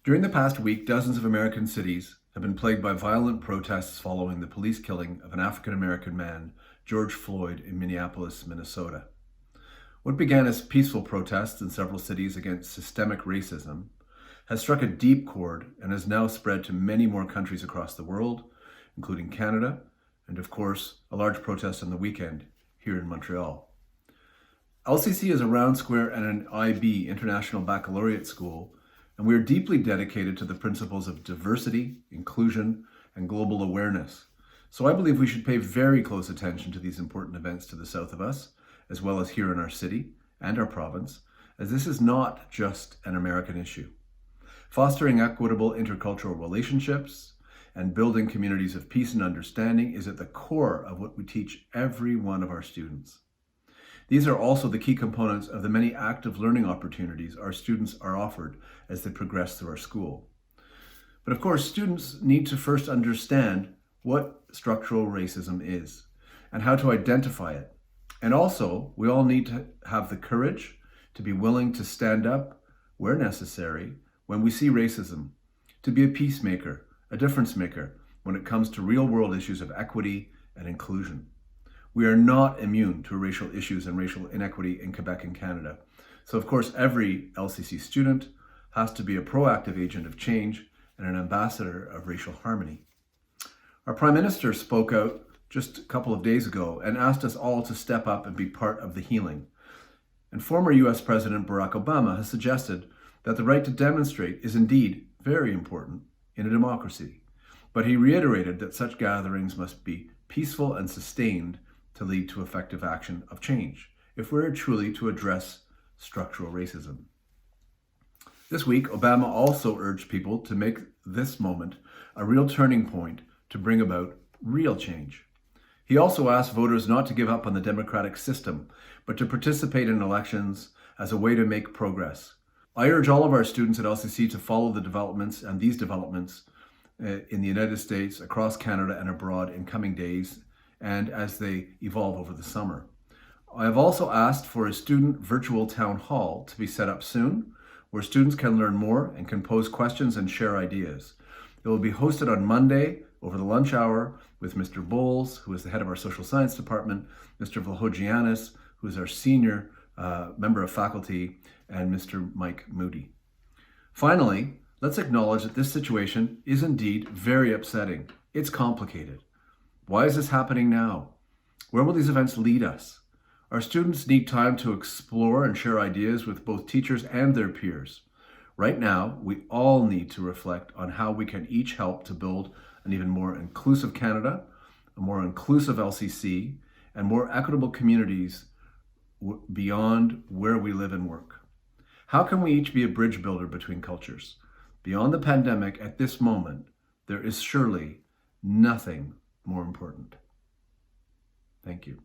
During the past week, dozens of American cities have been plagued by violent protests following the police killing of an African-American man, George Floyd, in Minneapolis, Minnesota. What began as peaceful protests in several cities against systemic racism has struck a deep chord and has now spread to many more countries across the world, including Canada, and of course, a large protest on the weekend here in Montreal. LCC is a round square and an IB, International Baccalaureate School, and we are deeply dedicated to the principles of diversity, inclusion, and global awareness. So I believe we should pay very close attention to these important events to the south of us, as well as here in our city and our province, as this is not just an American issue. Fostering equitable intercultural relationships and building communities of peace and understanding is at the core of what we teach every one of our students. These are also the key components of the many active learning opportunities our students are offered as they progress through our school. But of course, students need to first understand what structural racism is and how to identify it. And also, we all need to have the courage to be willing to stand up where necessary when we see racism, to be a peacemaker, a difference maker when it comes to real-world issues of equity and inclusion. We are not immune to racial issues and racial inequity in Quebec and Canada. So of course, every LCC student has to be a proactive agent of change and an ambassador of racial harmony. Our Prime Minister spoke out just a couple of days ago and asked us all to step up and be part of the healing. And former US President Barack Obama has suggested that the right to demonstrate is indeed very important in a democracy. But he reiterated that such gatherings must be peaceful and sustained to lead to effective action of change, if we're truly to address structural racism. This week, Obama also urged people to make this moment a real turning point to bring about real change. He also asked voters not to give up on the democratic system, but to participate in elections as a way to make progress. I urge all of our students at LCC to follow the developments and these developments in the United States, across Canada and abroad in coming days and as they evolve over the summer. I have also asked for a student virtual town hall to be set up soon, where students can learn more and can pose questions and share ideas. It will be hosted on Monday over the lunch hour with Mr. Bowles, who is the head of our social science department, Mr. Vlahogiannis, who is our senior member of faculty, and Mr. Mike Moody. Finally, let's acknowledge that this situation is indeed very upsetting. It's complicated. Why is this happening now? Where will these events lead us? Our students need time to explore and share ideas with both teachers and their peers. Right now, we all need to reflect on how we can each help to build an even more inclusive Canada, a more inclusive LCC, and more equitable communities beyond where we live and work. How can we each be a bridge builder between cultures? Beyond the pandemic, at this moment, there is surely nothing more important. Thank you.